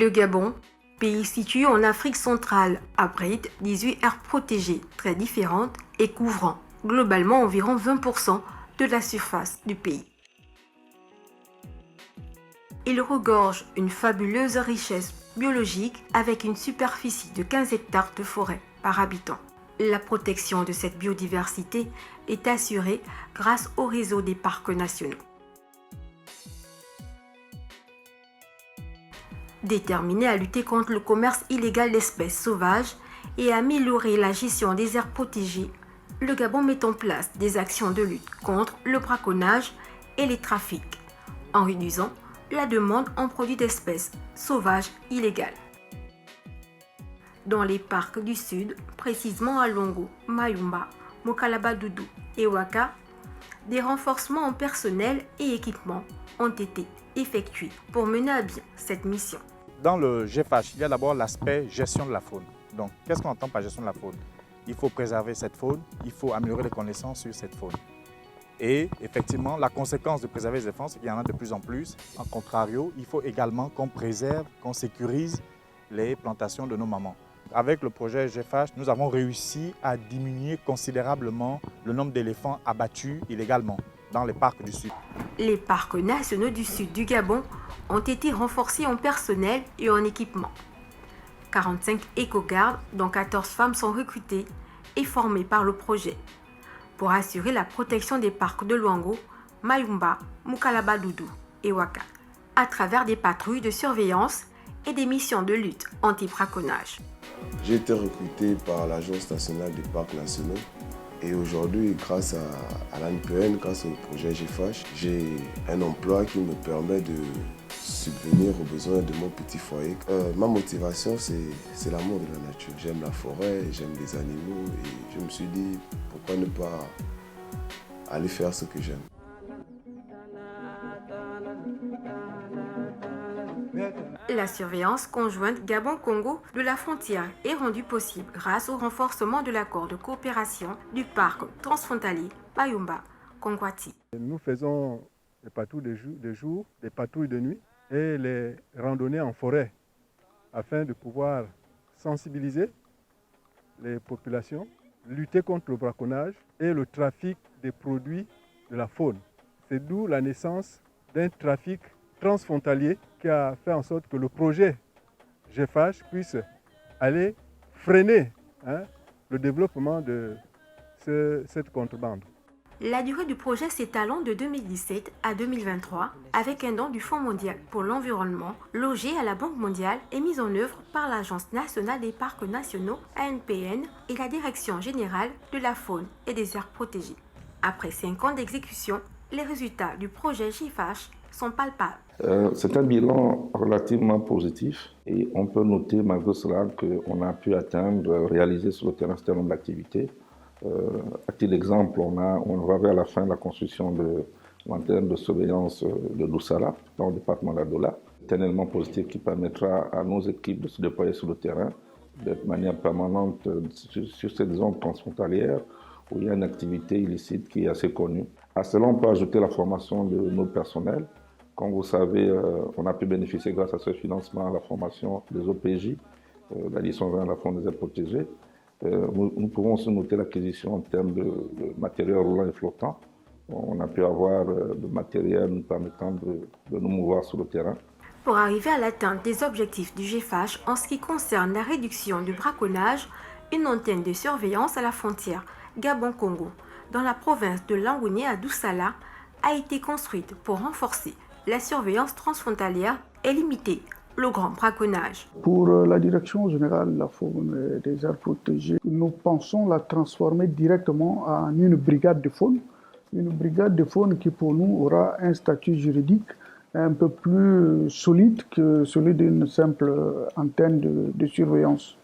Le Gabon, pays situé en Afrique centrale, abrite 18 aires protégées très différentes et couvrant globalement environ 20% de la surface du pays. Il regorge une fabuleuse richesse biologique avec une superficie de 15 hectares de forêt par habitant. La protection de cette biodiversité est assurée grâce au réseau des parcs nationaux. Déterminé à lutter contre le commerce illégal d'espèces sauvages et à améliorer la gestion des aires protégées, le Gabon met en place des actions de lutte contre le braconnage et les trafics, en réduisant la demande en produits d'espèces sauvages illégales. Dans les parcs du Sud, précisément à Longo, Mayumba, Mokalabadoudou et Ouaka, des renforcements en personnel et équipements ont été effectués pour mener à bien cette mission. Dans le GFH, il y a d'abord l'aspect gestion de la faune. Donc, qu'est-ce qu'on entend par gestion de la faune? Il faut préserver cette faune, il faut améliorer les connaissances sur cette faune. Et effectivement, la conséquence de préserver les faune, c'est qu'il y en a de plus en plus. En contrario, il faut également qu'on préserve, qu'on sécurise les plantations de nos mamans. Avec le projet GFH, nous avons réussi à diminuer considérablement le nombre d'éléphants abattus illégalement dans les parcs du Sud. Les parcs nationaux du Sud du Gabon ont été renforcés en personnel et en équipement. 45 éco-gardes, dont 14 femmes, sont recrutées et formées par le projet pour assurer la protection des parcs de Luango, Mayumba, Mokalabadoudou et Ouaka, à travers des patrouilles de surveillance et des missions de lutte anti-braconnage. J'ai été recruté par l'Agence nationale des parcs nationaux et aujourd'hui, grâce à l'ANPN, grâce au projet GFH, j'ai un emploi qui me permet de subvenir aux besoins de mon petit foyer. Ma motivation, c'est l'amour de la nature. J'aime la forêt, j'aime les animaux et je me suis dit, pourquoi ne pas aller faire ce que j'aime. La surveillance conjointe Gabon-Congo de la frontière est rendue possible grâce au renforcement de l'accord de coopération du parc transfrontalier Bayumba-Kongwati. Nous faisons des patrouilles de jour, des patrouilles de nuit et les randonnées en forêt afin de pouvoir sensibiliser les populations, lutter contre le braconnage et le trafic des produits de la faune. C'est d'où la naissance d'un trafic transfrontalier qui a fait en sorte que le projet GFH puisse aller freiner le développement de cette contrebande. La durée du projet s'étalant de 2017 à 2023 avec un don du Fonds mondial pour l'environnement logé à la Banque mondiale et mis en œuvre par l'Agence nationale des parcs nationaux ANPN et la Direction générale de la faune et des aires protégées. Après 5 ans d'exécution, les résultats du projet GFH sont palpables. C'est un bilan relativement positif et on peut noter malgré cela qu'on a pu réaliser sur le terrain un certain nombre d'activités. À titre d'exemple, on va vers la fin de la construction de l'antenne de surveillance de Doussala dans le département d'Adola. C'est un élément positif qui permettra à nos équipes de se déployer sur le terrain de manière permanente sur cette zone transfrontalière où il y a une activité illicite qui est assez connue. À cela, on peut ajouter la formation de nos personnels. Comme vous savez, on a pu bénéficier grâce à ce financement à la formation des OPJ, la licence 20 à la faune des aires protégées. Nous pouvons aussi noter l'acquisition en termes de matériel roulant et flottant. On a pu avoir le matériel nous permettant de nous mouvoir sur le terrain. Pour arriver à l'atteinte des objectifs du GFH en ce qui concerne la réduction du braconnage, une antenne de surveillance à la frontière Gabon-Congo dans la province de Langounié à Doussala a été construite pour renforcer la surveillance transfrontalière et limiter le grand braconnage. Pour la Direction générale de la faune et des aires protégées, nous pensons la transformer directement en une brigade de faune. Une brigade de faune qui pour nous aura un statut juridique un peu plus solide que celui d'une simple antenne de surveillance.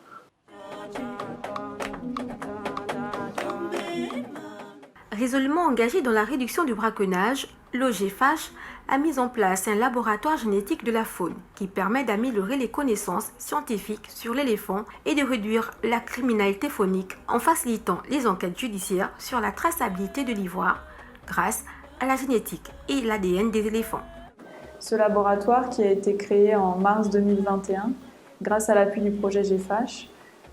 Résolument engagé dans la réduction du braconnage, le GFH a mis en place un laboratoire génétique de la faune qui permet d'améliorer les connaissances scientifiques sur l'éléphant et de réduire la criminalité faunique en facilitant les enquêtes judiciaires sur la traçabilité de l'ivoire grâce à la génétique et l'ADN des éléphants. Ce laboratoire qui a été créé en mars 2021 grâce à l'appui du projet GFASH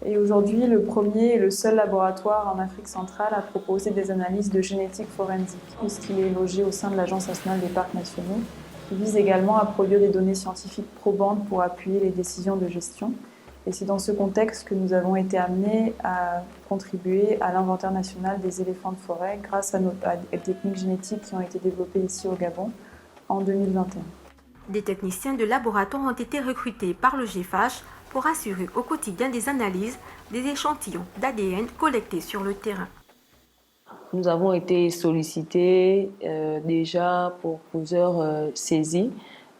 est aujourd'hui le premier et le seul laboratoire en Afrique centrale à proposer des analyses de génétique forensique, puisqu'il est logé au sein de l'Agence nationale des parcs nationaux, qui vise également à produire des données scientifiques probantes pour appuyer les décisions de gestion. Et c'est dans ce contexte que nous avons été amenés à contribuer à l'inventaire national des éléphants de forêt grâce à des techniques génétiques qui ont été développées ici au Gabon en 2021. Des techniciens de laboratoire ont été recrutés par le GFASH pour assurer au quotidien des analyses des échantillons d'ADN collectés sur le terrain. Nous avons été sollicités déjà pour plusieurs saisies.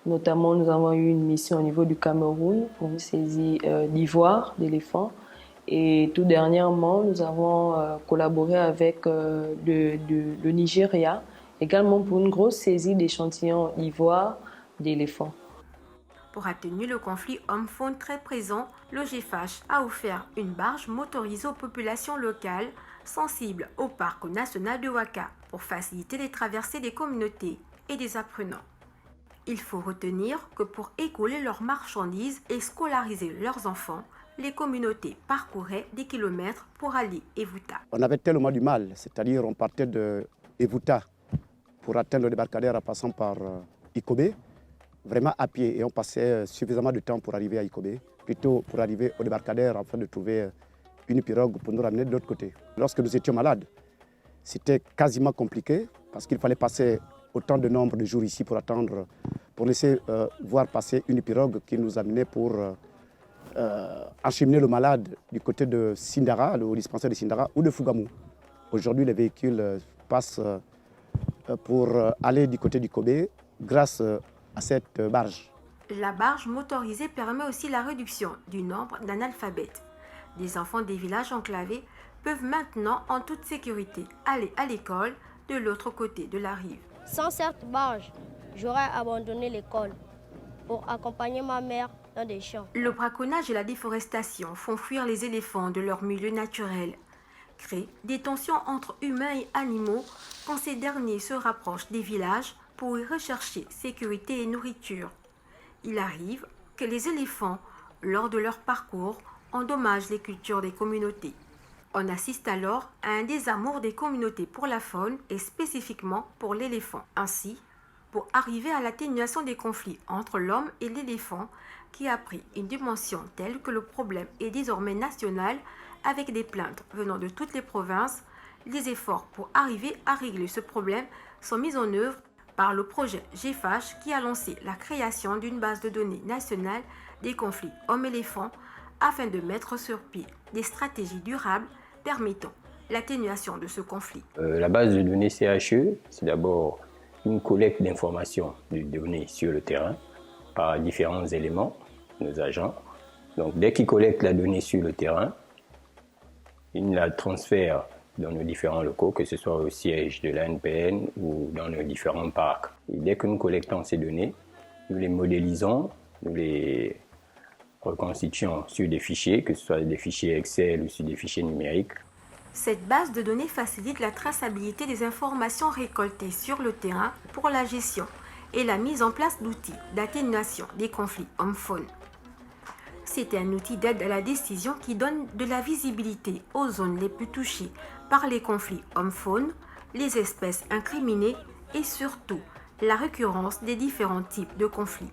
Notamment, nous avons eu une mission au niveau du Cameroun pour une saisie d'ivoire, d'éléphants. Et tout dernièrement, nous avons collaboré avec le Nigeria, également pour une grosse saisie d'échantillons d'ivoire, d'éléphants. Pour atténuer le conflit homme-faune très présent, le GFASH a offert une barge motorisée aux populations locales sensibles au parc national de Ouaka pour faciliter les traversées des communautés et des apprenants. Il faut retenir que pour écouler leurs marchandises et scolariser leurs enfants, les communautés parcouraient des kilomètres pour aller à Evuta. On avait tellement du mal, c'est-à-dire on partait de Evuta pour atteindre le débarcadère en passant par Ikobe, vraiment à pied, et on passait suffisamment de temps pour arriver à Ikobe, plutôt pour arriver au débarcadère afin de trouver une pirogue pour nous ramener de l'autre côté. Lorsque nous étions malades, c'était quasiment compliqué parce qu'il fallait passer autant de nombre de jours ici pour attendre, pour laisser voir passer une pirogue qui nous amenait pour acheminer le malade du côté de Sindara, le dispensaire de Sindara ou de Fugamu. Aujourd'hui, les véhicules passent pour aller du côté du Kobe grâce à cette barge. La barge motorisée permet aussi la réduction du nombre d'analphabètes. Des enfants des villages enclavés peuvent maintenant en toute sécurité aller à l'école de l'autre côté de la rive. Sans cette barge, j'aurais abandonné l'école pour accompagner ma mère dans des champs. Le braconnage et la déforestation font fuir les éléphants de leur milieu naturel, créent des tensions entre humains et animaux quand ces derniers se rapprochent des villages pour y rechercher sécurité et nourriture. Il arrive que les éléphants, lors de leur parcours, endommagent les cultures des communautés. On assiste alors à un désamour des communautés pour la faune et spécifiquement pour l'éléphant. Ainsi, pour arriver à l'atténuation des conflits entre l'homme et l'éléphant, qui a pris une dimension telle que le problème est désormais national avec des plaintes venant de toutes les provinces, les efforts pour arriver à régler ce problème sont mis en œuvre par le projet GFASH qui a lancé la création d'une base de données nationale des conflits hommes-éléphants afin de mettre sur pied des stratégies durables permettant l'atténuation de ce conflit. La base de données CHE, c'est d'abord une collecte d'informations, de données sur le terrain par différents éléments, nos agents. Donc dès qu'ils collectent la donnée sur le terrain, ils la transfèrent dans nos différents locaux, que ce soit au siège de l'ANPN ou dans nos différents parcs. Et dès que nous collectons ces données, nous les modélisons, nous les reconstituons sur des fichiers, que ce soit des fichiers Excel ou sur des fichiers numériques. Cette base de données facilite la traçabilité des informations récoltées sur le terrain pour la gestion et la mise en place d'outils d'atténuation des conflits hommes-faune. C'est un outil d'aide à la décision qui donne de la visibilité aux zones les plus touchées par les conflits hommes-faune, les espèces incriminées et surtout la récurrence des différents types de conflits.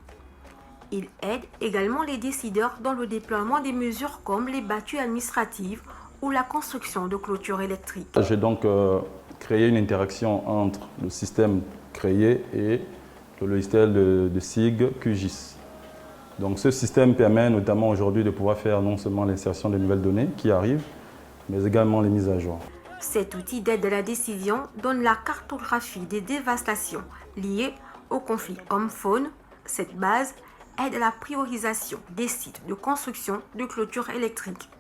Il aide également les décideurs dans le déploiement des mesures comme les battues administratives ou la construction de clôtures électriques. J'ai donc créé une interaction entre le système créé et le logiciel de SIG QGIS. Donc ce système permet notamment aujourd'hui de pouvoir faire non seulement l'insertion de nouvelles données qui arrivent, mais également les mises à jour. Cet outil d'aide à la décision donne la cartographie des dévastations liées au conflit homme-faune. Cette base aide à la priorisation des sites de construction de clôtures électriques.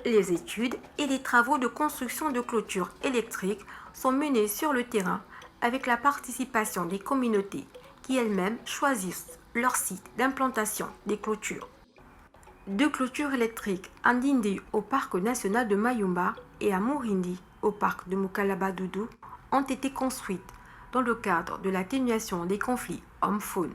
Les études et les travaux de construction de clôtures électriques sont menés sur le terrain avec la participation des communautés qui elles-mêmes choisissent leur site d'implantation des clôtures. 2 clôtures électriques à Ndindi au parc national de Mayumba et à Mourindi au parc de Moukalaba-Doudou ont été construites dans le cadre de l'atténuation des conflits hommes-faune.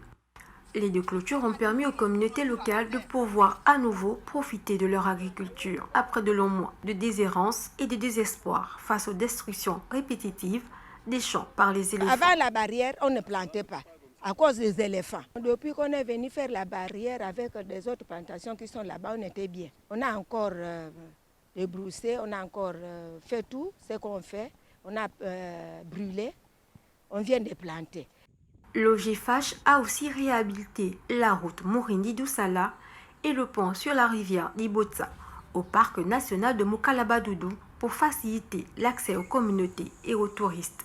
Les deux clôtures ont permis aux communautés locales de pouvoir à nouveau profiter de leur agriculture après de longs mois de déshérence et de désespoir face aux destructions répétitives des champs par les éléphants. Avant la barrière, on ne plantait pas à cause des éléphants. Depuis qu'on est venu faire la barrière avec des autres plantations qui sont là-bas, on était bien. On a encore débroussé, on a encore fait tout ce qu'on fait. On a brûlé, on vient de planter. L'OGFH a aussi réhabilité la route Mourindi-Doussala et le pont sur la rivière d'Ibotsa au parc national de Mokalabadoudou pour faciliter l'accès aux communautés et aux touristes.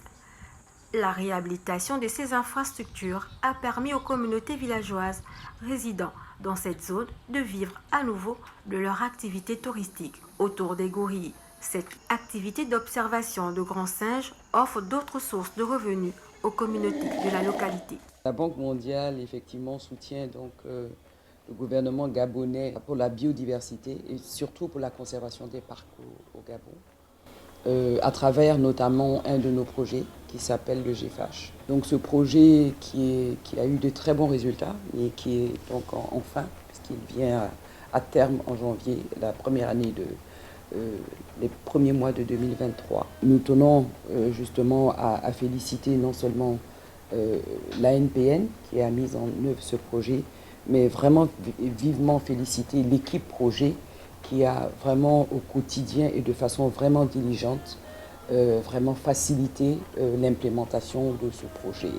La réhabilitation de ces infrastructures a permis aux communautés villageoises résidant dans cette zone de vivre à nouveau de leur activité touristique autour des gorilles. Cette activité d'observation de grands singes offre d'autres sources de revenus aux communautés de la localité. La Banque mondiale effectivement soutient donc le gouvernement gabonais pour la biodiversité et surtout pour la conservation des parcs au Gabon, à travers notamment un de nos projets qui s'appelle le GFH. Donc ce projet qui a eu de très bons résultats et qui est donc en fin, puisqu'il vient à terme en janvier, la première année les premiers mois de 2023. Nous tenons justement à féliciter non seulement l'ANPN qui a mis en œuvre ce projet, mais vraiment vivement féliciter l'équipe projet qui a vraiment au quotidien et de façon vraiment diligente vraiment facilité l'implémentation de ce projet,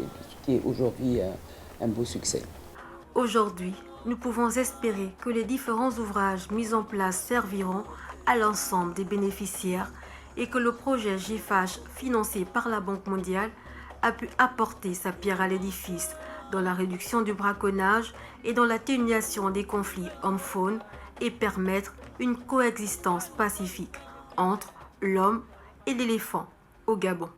qui est aujourd'hui un beau succès. Aujourd'hui, nous pouvons espérer que les différents ouvrages mis en place serviront à l'ensemble des bénéficiaires et que le projet GFH financé par la Banque mondiale a pu apporter sa pierre à l'édifice dans la réduction du braconnage et dans l'atténuation des conflits hommes-faune et permettre une coexistence pacifique entre l'homme et l'éléphant au Gabon.